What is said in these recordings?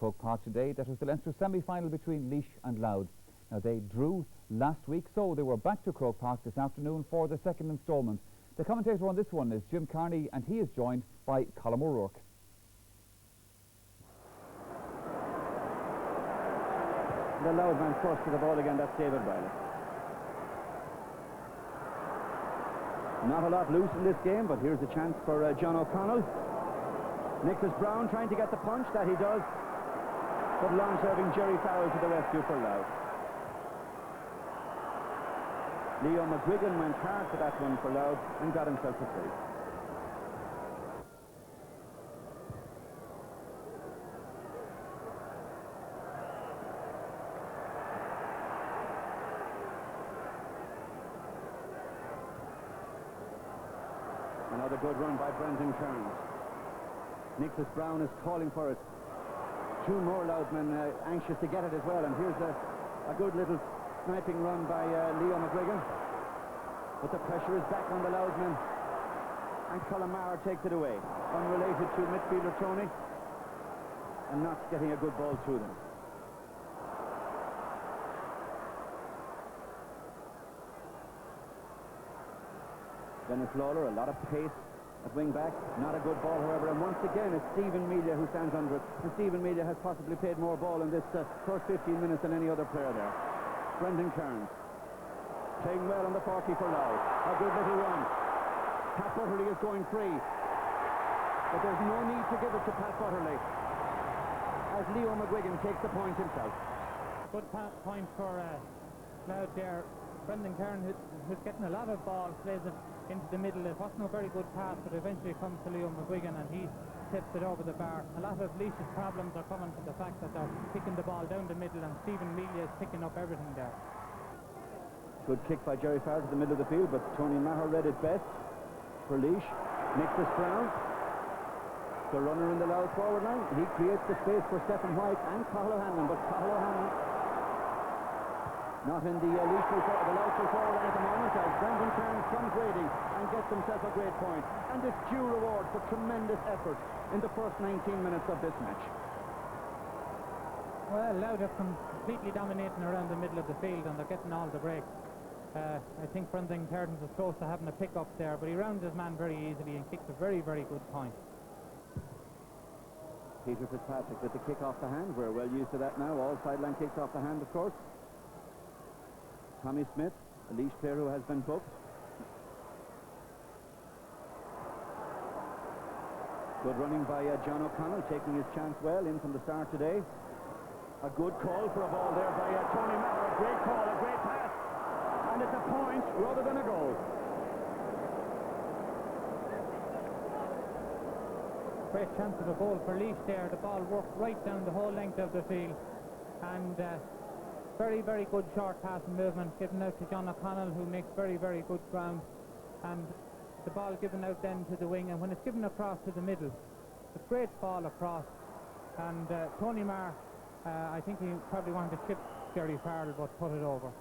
Croke Park today. That was the Leinster semi-final between Laois and Louth. Now, they drew last week, so they were back to Croke Park this afternoon for the second instalment. The commentator on this one is Jim Carney, and he is joined by Colm O'Rourke. The Louth man first to the ball again, that's David Riley. Not a lot loose in this game, but here's a chance for John O'Connell. Nicholas Brown trying to get the punch, that he does. But long-serving Jerry Farrell to the rescue for Louth. Leo McGuigan went hard for that one for Louth and got himself a free. Another good run by Brendan Kearns. Nicholas Brown is calling for it. Two more Loudmen anxious to get it as well, and here's a good little sniping run by Leo McGuigan. But the pressure is back on the Loudmen, and Colm Maher takes it away. Unrelated to midfielder Tony, and not getting a good ball to them. Dennis Lawlor, a lot of pace at wing back, not a good ball however, and once again it's Stephen Melia who stands under it, and Stephen Melia has possibly played more ball in this first 15 minutes than any other player there. Brendan Kearns playing well on the 40 for Louth, a good little run. Pat Butterley is going free, but there's no need to give it to Pat Butterley as Leo McGuigan takes the point himself. Good point for Louth there. Brendan Kearns who's getting a lot of balls, plays it into the middle. It wasn't a very good pass, but eventually comes to Leo McGuigan and he tips it over the bar. A lot of Laois' problems are coming from the fact that they're kicking the ball down the middle, and Stephen Melia is picking up everything there. Good kick by Jerry Farrell to the middle of the field, but Tony Maher read it best for Laois. Nicholas Brown, the runner in the Louth forward line. He creates the space for Stephen White and Cathal O'Hanlon, but Cathal O'Hanlon not in the Louth forward line at the moment, as Brendan Kearns comes waiting and gets himself a great point. And it's due reward for tremendous effort in the first 19 minutes of this match. Well, Louth are completely dominating around the middle of the field, and they're getting all the breaks. I think Brendan Kearns was close to having a pick-up there, but he rounds his man very easily and kicks a very, very good point. Peter Fitzpatrick with the kick off the hand. We're well used to that now. All sideline kicks off the hand, of course. Tommy Smith, a Laois player who has been booked. Good running by John O'Connell, taking his chance well in from the start today. A good call for a ball there by Tony Maher. A great call, a great pass. And it's a point rather than a goal. Great chance of a goal for Laois there. The ball worked right down the whole length of the field. And very, very good short passing movement given out to John O'Connell, who makes very, very good ground. And the ball given out then to the wing, and when it's given across to the middle, a great ball across. And Tony Maher, I think he probably wanted to chip Jerry Farrell, but put it over.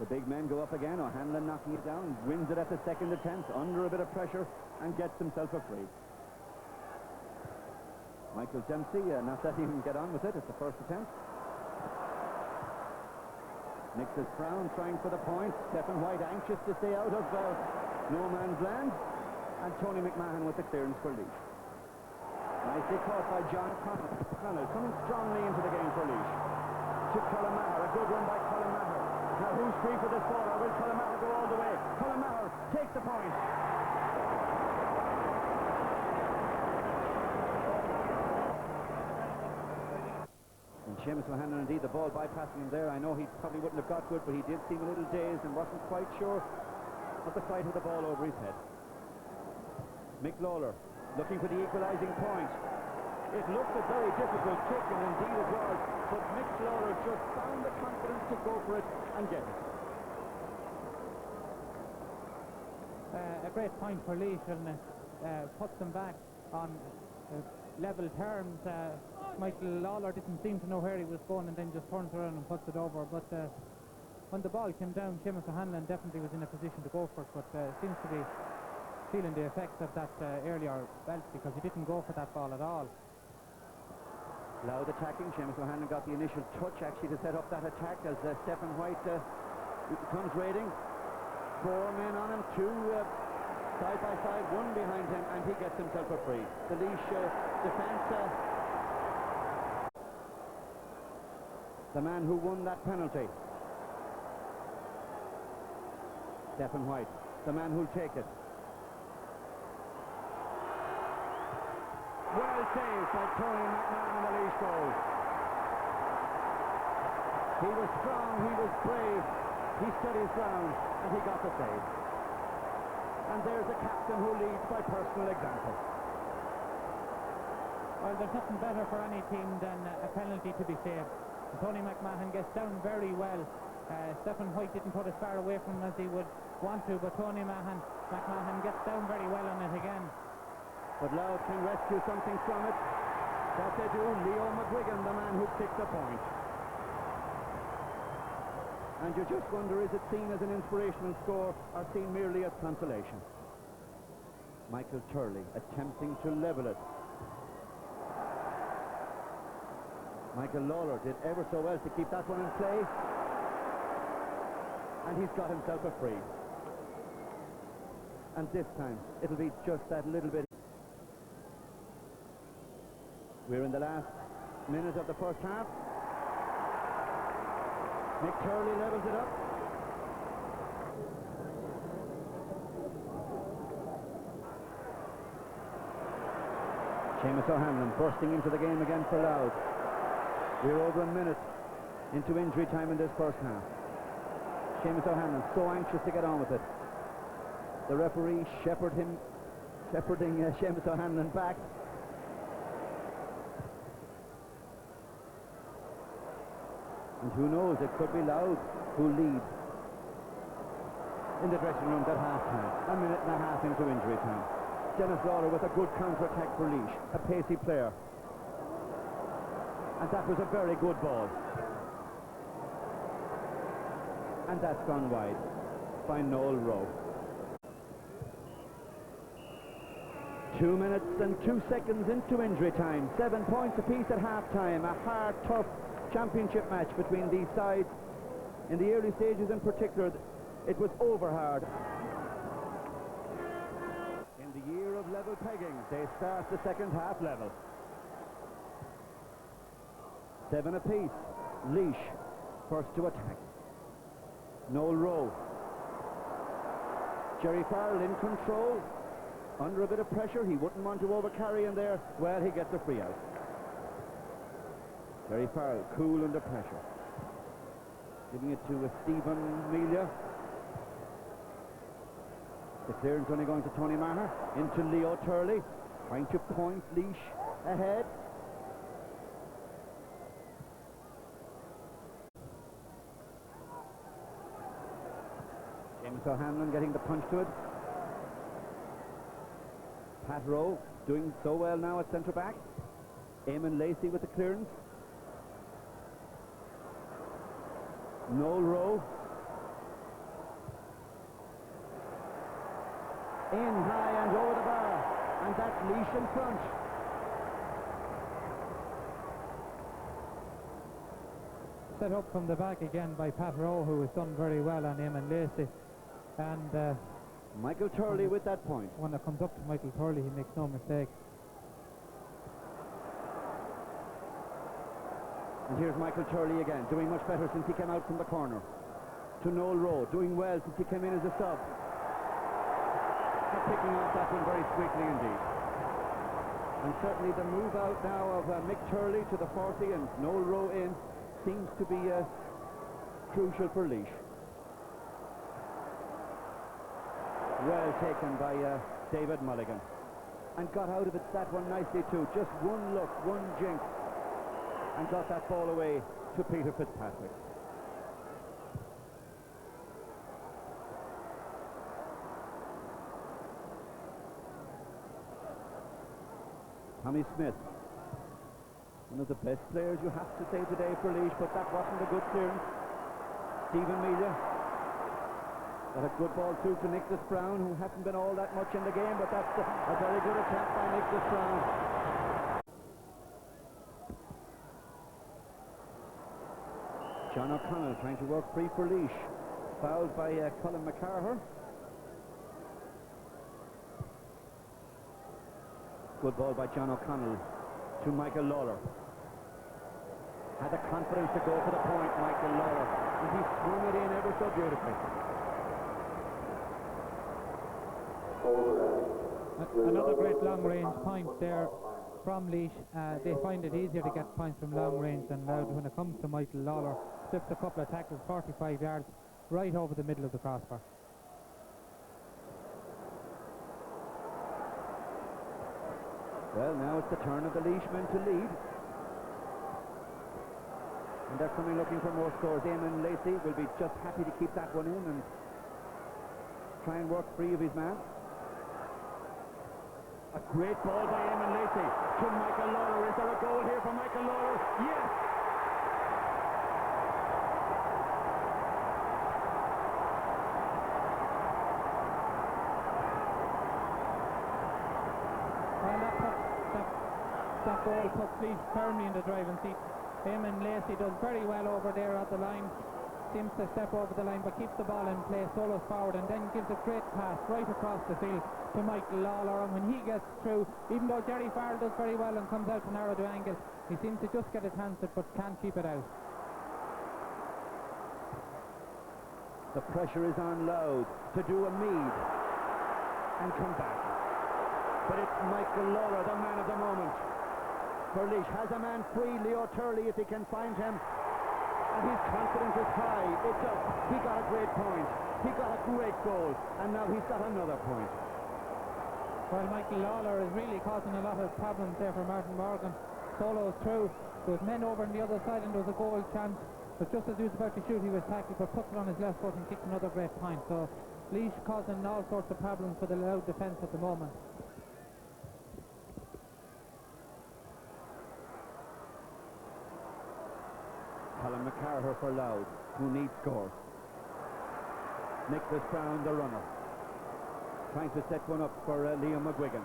The big men go up again. O'Hanlon knocking it down, wins it at the second attempt under a bit of pressure and gets himself a free. Michael Dempsey, not letting him get on with it. It's the first attempt. Nicholas Brown trying for the point. Stephen White anxious to stay out of no man's land. And Tony McMahon with the clearance for Laois. Nicely caught by John O'Connell, coming strongly into the game for Laois. To Colm Maher, a good run by Colm Maher. Now who's free for this ball, or will Colm Maher go all the way? Colm Maher takes the point. Seamus O'Hanlon, indeed, the ball bypassing him there. I know he probably wouldn't have got to it, but he did seem a little dazed and wasn't quite sure of the flight of the ball over his head. Mick Lawlor looking for the equalising point. It looked a very difficult kick, and indeed it was, but Mick Lawlor just found the confidence to go for it and get it. A great point for Laois, and puts them back on level terms. Michael Lawlor didn't seem to know where he was going, and then just turns around and puts it over. But when the ball came down, Seamus O'Hanlon definitely was in a position to go for it, but seems to be feeling the effects of that earlier belt, because he didn't go for that ball at all. Louth attacking. Seamus O'Hanlon got the initial touch actually to set up that attack as Stephen White comes raiding. 4 men on him, 2 side by side, 1 behind him, and he gets himself a free. The Laois defence, the man who won that penalty, Stephen White, the man who'll take it. Well saved by Tony McMahon in the Laois goal. He was strong, he was brave, he stood his ground, and he got the save. And there's a captain who leads by personal example. Well, there's nothing better for any team than a penalty to be saved. And Tony McMahon gets down very well. Stephen White didn't put as far away from him as he would want to, but Tony McMahon gets down very well on it again. But Louth can rescue something from it. That they do. Leo McGuigan, the man who kicked the point. And you just wonder, is it seen as an inspirational score or seen merely as consolation? Michael Turley attempting to level it. Michael Lawlor did ever so well to keep that one in play. And he's got himself a free. And this time, it'll be just that little bit. We're in the last minute of the first half. Mick Turley levels it up. Seamus O'Hanlon bursting into the game again for Louth. We're over a minute into injury time in this first half. Seamus O'Hanlon so anxious to get on with it. The referee shepherding Seamus O'Hanlon back. And who knows, it could be Louth who leads in the dressing room at half-time. A minute and a half into injury time. Dennis Lawlor with a good counter-attack for Laois, a pacey player. And that was a very good ball. And that's gone wide by Noel Rowe. 2 minutes and 2 seconds into injury time. 7 points apiece at half-time. A hard, tough championship match between these sides. In the early stages in particular, it was over hard. In the year of level pegging, they start the second half level. 7 apiece. Laois first to attack. Noel Rowe. Jerry Farrell in control. Under a bit of pressure, he wouldn't want to overcarry in there. Well, he gets a free out. Jerry Farrell, cool under pressure. Giving it to Stephen Melia. The clearance only going to Tony Maher. Into Leo Turley. Trying to point Laois ahead. Seamus O'Hanlon getting the punch to it. Pat Rowe doing so well now at centre back. Eamon Lacey with the clearance. Noel Rowe. In high and over the bar. And that's Laois in front. Set up from the back again by Pat Rowe, who has done very well on Eamon Lacey. And Michael Turley with that point. When it comes up to Michael Turley, he makes no mistake. And here's Michael Turley again, doing much better since he came out from the corner. To Noel Rowe, doing well since he came in as a sub. Picking off that one very sweetly indeed. And certainly the move out now of Mick Turley to the 40 and Noel Rowe in seems to be crucial for Laois. Well taken by David Mulligan. And got out of it that one nicely too. Just one look, one jinx. And got that ball away to Peter Fitzpatrick. Tommy Smith, one of the best players you have to say today for Laois, but that wasn't a good clearance. Stephen Melia got a good ball through to Nicholas Brown, who hasn't been all that much in the game, but that's a very good attempt by Nicholas Brown. John O'Connell trying to work free for Laois. Fouled by Colin McCarher. Good ball by John O'Connell to Michael Lawlor. Had the confidence to go for the point, Michael Lawlor. And he swung it in ever so beautifully. Another great long-range point there from Laois. They find it easier to get points from long range than Louth when it comes to Michael Lawlor. Slips a couple of tackles, 45 yards, right over the middle of the crossbar. Well, now it's the turn of the Laois men to lead. And they're coming looking for more scores. Eamon Lacey will be just happy to keep that one in and try and work free of his man. A great ball by Eamon Lacey to Michael Lawlor. Is there a goal here for Michael Lawlor? Yes! Well, that goal puts Laois firmly in the driving seat. Eamon Lacey does very well over there at the line. Seems to step over the line but keeps the ball in play, solos forward, and then gives a great pass right across the field to Michael Lawlor. And when he gets through, even though Jerry Farrell does very well and comes out to narrow the angle, he seems to just get his hands to it but can't keep it out. The pressure is on Louth to do a Mead and come back. But it's Michael Lawlor, the man of the moment. For Laois has a man free, Leo Turley, if he can find him. And his confidence is high. He got a great point. He got a great goal. And now he's got another point. Well, Michael Lawlor is really causing a lot of problems there for Martin Morgan. Solos through. There was men over on the other side and there was a goal chance. But just as he was about to shoot, he was tackled, but puts it on his left foot and kicks another great point. So Laois causing all sorts of problems for the Louth defence at the moment. Colin McCarher for Louth, who needs scores. Nicholas Brown, the runner, trying to set one up for Liam McGuigan.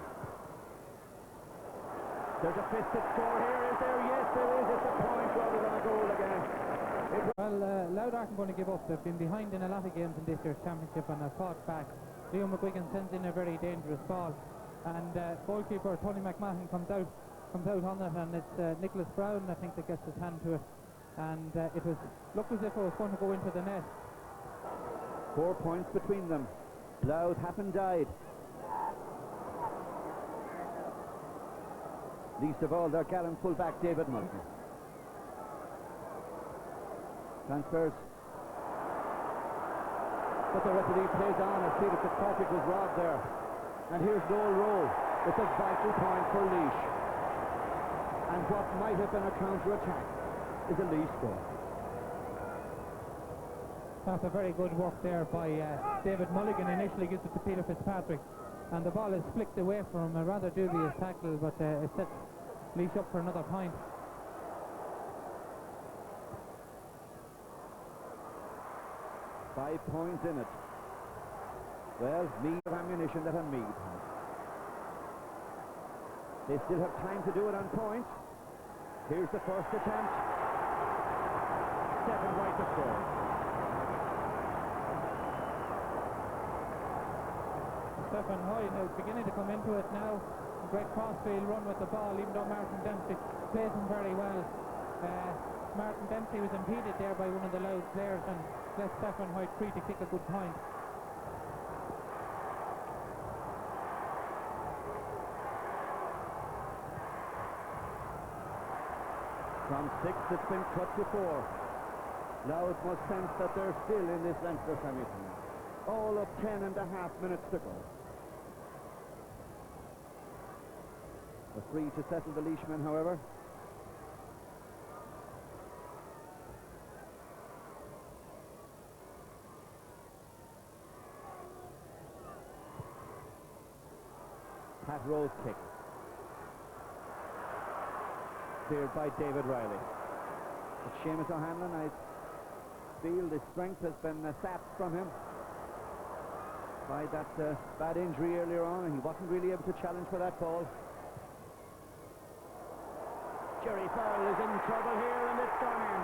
There's a fisted score here, is there? Yes, there is. It's a point rather than a goal again. Well, Louth aren't going to give up. They've been behind in a lot of games in this year's championship and have fought back. Liam McGuigan sends in a very dangerous ball, and goalkeeper Tony McMahon comes out on it, and it's Nicholas Brown, I think, that gets his hand to it. And it looked as if it was going to go into the net. 4 points between them. Louth haven't died. Least of all, their gallant full-back David Mulligan. Transfers. But the referee plays on as Peter Fitzpatrick was robbed there. And here's Noel Rowe. It's a vital point for Laois. And what might have been a counter-attack is a Laois goal. That's a very good work there by David Mulligan. Initially gives it to Peter Fitzpatrick, and the ball is flicked away from him. A rather dubious tackle, but it sets Laois up for another point. Five points in it. Well, Mead of ammunition that a Mead has. They still have time to do it on point. Here's the first attempt. Stephen White to score. Stephen White is beginning to come into it now. A great crossfield run with the ball, even though Martin Dempsey plays him very well. Martin Dempsey was impeded there by one of the Louth players and left Stephen White free to kick a good point. From 6, it's been cut to 4. Louth must sense that they're still in this Leinster semi-final. All of 10.5 minutes to go. A free to settle the Laoismen, however. Pat Rowe's kick. Cleared by David Riley. But Seamus O'Hanlon, I feel the strength has been sapped from him by that bad injury earlier on, and he wasn't really able to challenge for that ball. Jerry Farrell is in trouble here, and it's gone in.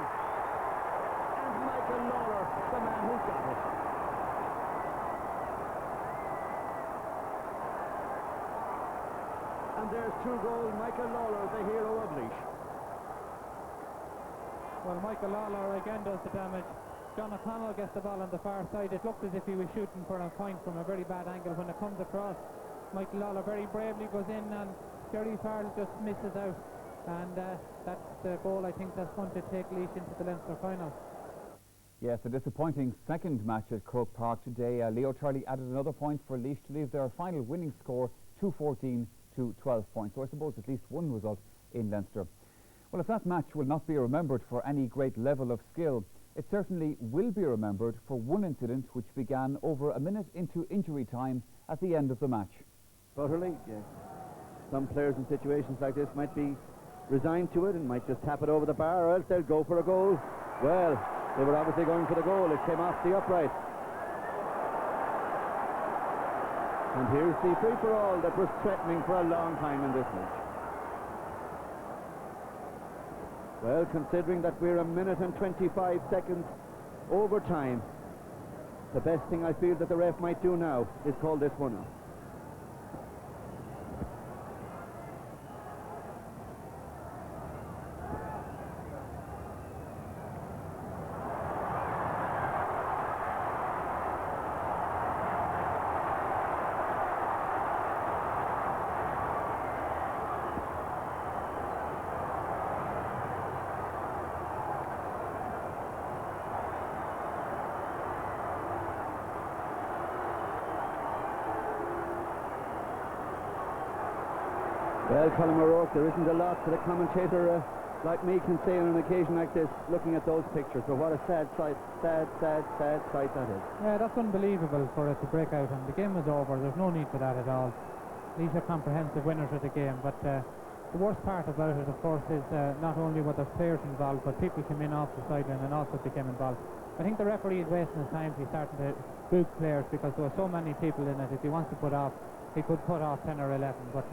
Michael Lawlor, the man who got it. And there's 2 goals. Michael Lawlor, the hero of Laois. Well, Michael Lawlor again does the damage. John O'Connell gets the ball on the far side. It looked as if he was shooting for a point from a very bad angle. When it comes across, Michael Lawlor very bravely goes in, and Jerry Farrell just misses out. And that's the goal, I think, that's going to take Laois into the Leinster final. Yes, a disappointing second match at Croke Park today. Leo Charlie added another point for Laois to leave their final winning score 2-14 to 12 points. So I suppose at least one result in Leinster. Well, if that match will not be remembered for any great level of skill, it certainly will be remembered for one incident which began over a minute into injury time at the end of the match. Utterly, yes. Some players in situations like this might be resigned to it and might just tap it over the bar, or else they'll go for a goal. Well, they were obviously going for the goal. It came off the upright. And here's the free-for-all that was threatening for a long time in this match. Well, considering that we're a minute and 25 seconds over time, the best thing I feel that the ref might do now is call this one off. Well, Colin O'Rourke, there isn't a lot that a commentator like me can say on an occasion like this, looking at those pictures. But what a sad sight, sad sight that is. Yeah, that's unbelievable for it to break out, and the game was over. There's no need for that at all. These are comprehensive winners of the game, but the worst part about it, of course, is not only were there players involved, but people came in off the sideline and also became involved. I think the referee is wasting his time. He's starting to boot players because there were so many people in it. If he wants to put off, he could put off 10 or 11, but